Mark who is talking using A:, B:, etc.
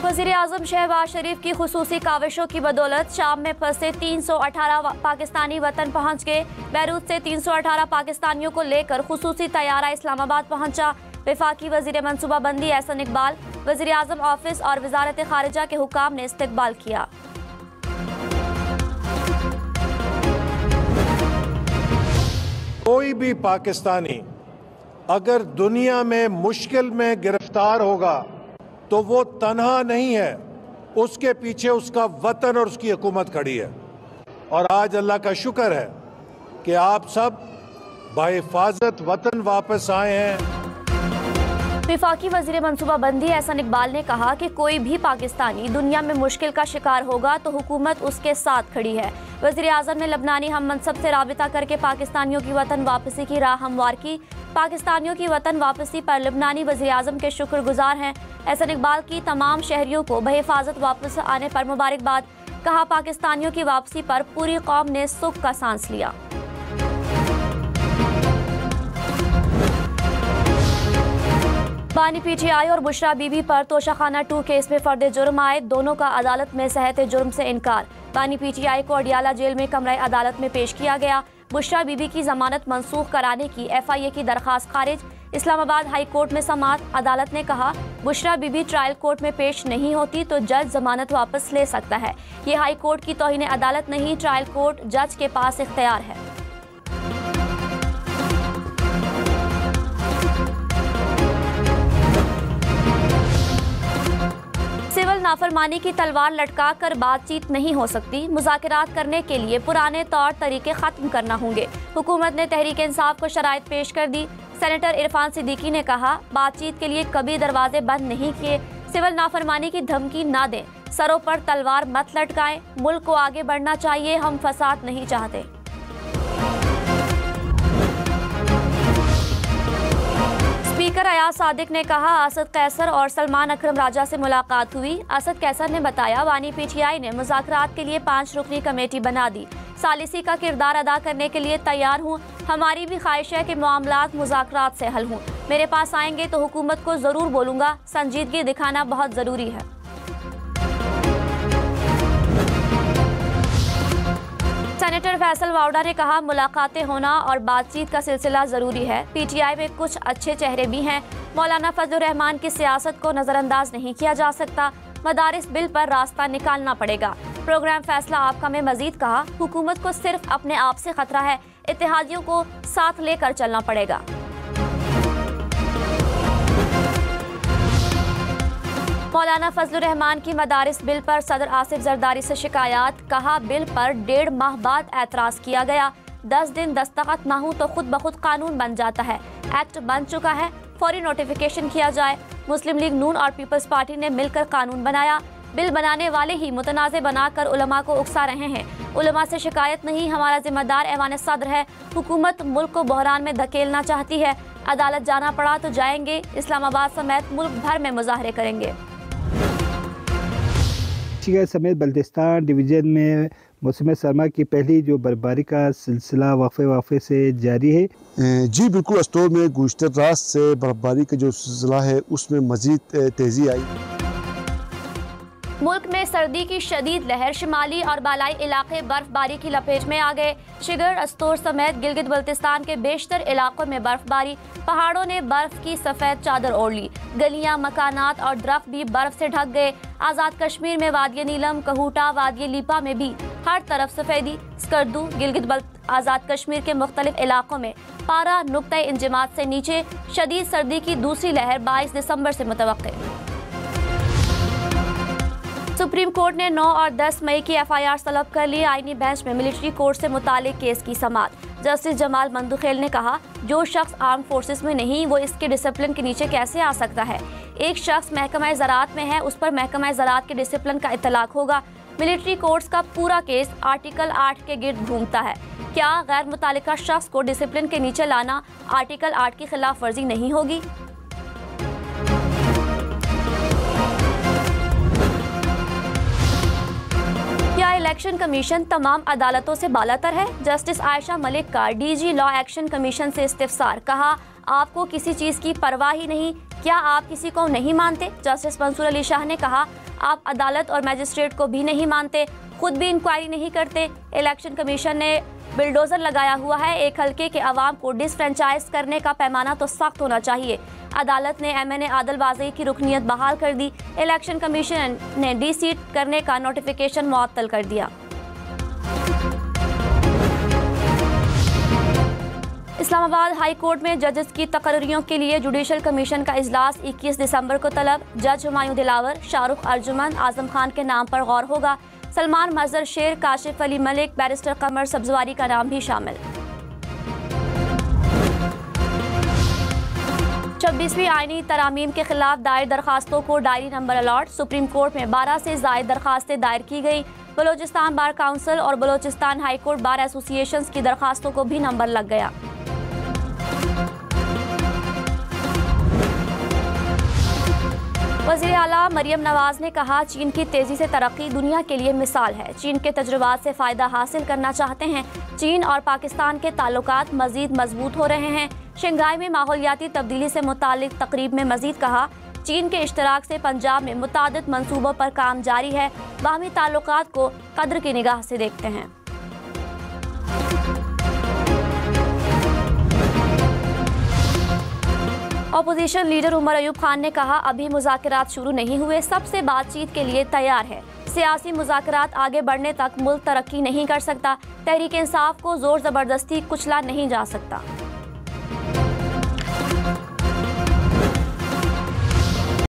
A: वज़ीर-ए-आज़म शहबाज शरीफ की खुसूसी काविशों की बदौलत शाम में फंसे 318 पाकिस्तानी वतन पहुंच गए। बैरूत से 318 पाकिस्तानियों को लेकर खुसूसी तैयारा इस्लामाबाद पहुंचा। वफाकी वज़ीर मनसूबाबंदी एहसन इकबाल, वज़ीर-ए-आज़म ऑफिस और वज़ारत खारिजा के हुकाम ने इस्तकबाल किया।
B: कोई भी पाकिस्तानी अगर दुनिया में मुश्किल में गिरफ्तार होगा तो वो तन्हा नहीं है, उसके पीछे उसका वतन और उसकी हुकूमत खड़ी है। और आज अल्लाह का शुक्र है कि आप सब बाहिफाजत वतन वापस आए हैं।
A: वफाकी वज़ीर मनसूबाबंदी एहसन इकबाल ने कहा कि कोई भी पाकिस्तानी दुनिया में मुश्किल का शिकार होगा तो हुकूमत उसके साथ खड़ी है। वज़ीर-ए-आज़म ने लबनानी हम मनसब से राबिता करके पाकिस्तानियों की वतन वापसी की राह हमवार की। पाकिस्तानियों की वतन वापसी पर लबनानी वज़ीर-ए-आज़म के शुक्रगुजार हैं। एहसन इकबाल की तमाम शहरियों को बहिफाजत वापस आने पर मुबारकबाद। कहा, पाकिस्तानियों की वापसी पर पूरी कौम ने सुख का सांस लिया। बानी पीटीआई और बुशरा बीबी पर तोशाखाना 2 केस में फर्द जुर्म आए। दोनों का अदालत में सेहत जुर्म से इनकार। बानी पीटीआई को अडियाला जेल में कमरा अदालत में पेश किया गया। बुशरा बीबी की जमानत मंसूख कराने की FIA की दरखास्त खारिज। इस्लामाबाद हाई कोर्ट में समाअत। अदालत ने कहा, बुशरा बीबी ट्रायल कोर्ट में पेश नहीं होती तो जज जमानत वापस ले सकता है। ये हाई कोर्ट की तौहीन अदालत नहीं, ट्रायल कोर्ट जज के पास इख्तियार है। सिविल नाफरमानी की तलवार लटका कर बातचीत नहीं हो सकती। मुज़ाकरात करने के लिए पुराने तौर तरीके खत्म करना होंगे। हुकूमत ने तहरीक इंसाफ को शराइत पेश कर दी। सेनेटर इरफान सिद्दीकी ने कहा, बातचीत के लिए कभी दरवाजे बंद नहीं किए। सिविल नाफरमानी की धमकी ना दें, सरों पर तलवार मत लटकाएं। मुल्क को आगे बढ़ना चाहिए, हम फसाद नहीं चाहते। स्पीकर अयाज सादिक ने कहा, असद कैसर और सलमान अकरम राजा से मुलाकात हुई। असद कैसर ने बताया, बानी पीटीआई ने मुज़ाकरात के लिए 5 रुकनी कमेटी बना दी। सालिसी का किरदार अदा करने के लिए तैयार हूँ। हमारी भी ख्वाहिश है कि मामलात मुज़ाकरात से हल हों। मेरे पास आएंगे तो हुकूमत को ज़रूर बोलूँगा। संजीदगी दिखाना बहुत ज़रूरी है। सेनेटर फैसल वाउडा ने कहा, मुलाकातें होना और बातचीत का सिलसिला ज़रूरी है। पीटीआई में कुछ अच्छे चेहरे भी हैं। मौलाना फजलुर रहमान की सियासत को नज़रअंदाज नहीं किया जा सकता। मदारिस बिल पर रास्ता निकालना पड़ेगा। प्रोग्राम फैसला आपका में मजीद कहा, हुकूमत को सिर्फ अपने आप से खतरा है, इत्तेहादियों को साथ लेकर चलना पड़ेगा। मौलाना फजलुर रहमान की मदारिस बिल पर सदर आसिफ जरदारी से शिकायत। कहा, बिल पर 1.5 माह बाद एतराज़ किया गया। 10 दिन दस्तखत ना हो तो खुद ब खुद कानून बन जाता है। एक्ट बन चुका है, फौरी नोटिफिकेशन किया जाए। मुस्लिम लीग नून और पीपल्स पार्टी ने मिलकर कानून बनाया। बिल बनाने वाले ही मुतनाज़े बनाकर उलमा को उकसा रहे हैं। उलमा से शिकायत नहीं, हमारा जिम्मेदार ऐवान सदर है। हुकूमत मुल्क को बहरान में धकेलना चाहती है। अदालत जाना पड़ा तो जाएंगे। इस्लामाबाद समेत मुल्क भर में मुजाहरे करेंगे।
C: समेत बल्तिस्तान डिवीज़न में मौसम सरमा की पहली जो बर्फबारी का सिलसिला वाक़े से जारी है।
D: जी बिल्कुल, अस्टोर में गुज़िश्ता रात से बर्फबारी का जो सिलसिला है उसमें मज़ीद तेज़ी आई।
A: मुल्क में सर्दी की शदीद लहर, शिमाली और बालाई इलाके बर्फबारी की लपेट में आ गए। शिगर, अस्तोर समेत गिलगित बल्तिस्तान के बेशतर इलाकों में बर्फबारी। पहाड़ों ने बर्फ की सफ़ेद चादर ओढ़ ली। गलियां, मकानात और दरख्त भी बर्फ से ढक गए। आज़ाद कश्मीर में वादिय नीलम, कहूटा, वादिय लीपा में भी हर तरफ सफ़ेदी। स्कर्दू, गिलगित आज़ाद कश्मीर के मुख्तलिफ इलाकों में पारा नुक्ता इंजमात से नीचे। शदीद सर्दी की दूसरी लहर 22 दिसंबर से मुतवक्के। सुप्रीम कोर्ट ने 9 और 10 मई की FIR तलब कर ली। आईनी बेंच में मिलिट्री कोर्ट से मुतालिक केस की समाअत। जस्टिस जमाल मंदुखेल ने कहा, जो शख्स आर्म फोर्सेस में नहीं वो इसके डिसिप्लिन के नीचे कैसे आ सकता है। एक शख्स महकमा ज़राअत में है, उस पर महकमा ज़राअत के डिसिप्लिन का इतलाक होगा। मिलिट्री कोर्ट्स का पूरा केस आर्टिकल 8 के गिर्द घूमता है। क्या गैर मुतालिका शख्स को डिसिप्लिन के नीचे लाना आर्टिकल 8 की खिलाफ वर्जी नहीं होगी? इलेक्शन कमीशन तमाम अदालतों से बालातर है। जस्टिस आयशा मलिक का डीजी लॉ एक्शन कमीशन से इस्तिफसार। कहा, आपको किसी चीज़ की परवाह ही नहीं, क्या आप किसी को नहीं मानते? जस्टिस मंसूर अली शाह ने कहा, आप अदालत और मजिस्ट्रेट को भी नहीं मानते, खुद भी इंक्वायरी नहीं करते। इलेक्शन कमीशन ने बिल्डोजर लगाया हुआ है। एक हल्के के अवाम को डिसफ्रेंचाइज करने का पैमाना तो सख्त होना चाहिए। अदालत ने MNA आदिल वाज़ई की रुकनीत बहाल कर दी। इलेक्शन कमीशन ने डीसीट करने का नोटिफिकेशन मुअत्तल कर दिया। इस्लामाबाद हाई कोर्ट में जजेस की तकर्रियों के लिए जुडिशल कमीशन का इजलास 21 दिसंबर को तलब। जज हुमायूं दिलावर, शाहरुख अर्जुमन, आजम खान के नाम पर गौर होगा। सलमान मजहर शेर, काशिफ अली मलिक, बैरिस्टर कमर सब्जवारी का नाम भी शामिल। 26वीं आईनी तरामीम के खिलाफ दायर दरखास्तों को diary number allot. Supreme Court में 12 से ज़ायद दरखास्तें दायर की गई। बलोचिस्तान बार काउंसिल और Balochistan high court bar association की दरखास्तों को भी नंबर लग गया। वज़ीर आला मरियम नवाज ने कहा, चीन की तेजी से तरक्की दुनिया के लिए मिसाल है। चीन के तजुर्बात से फ़ायदा हासिल करना चाहते हैं। चीन और पाकिस्तान के ताल्लुकात मज़ीद मजबूत हो रहे हैं। शंघाई में माहौलियाती तब्दीली से मुताल्लिक तकरीब में मज़ीद कहा, चीन के इश्तराक से पंजाब में मुतादिद मंसूबों पर काम जारी है। बाहमी ताल्लुकात को कद्र की निगाह से देखते हैं। अपोजिशन लीडर उमर अयूब खान ने कहा, अभी मुज़ाकरात शुरू नहीं हुए, सबसे बातचीत के लिए तैयार है। सियासी मुज़ाकरात आगे बढ़ने तक मुल्क तरक्की नहीं कर सकता। तहरीक इंसाफ को जोर ज़बरदस्ती कुचला नहीं जा सकता।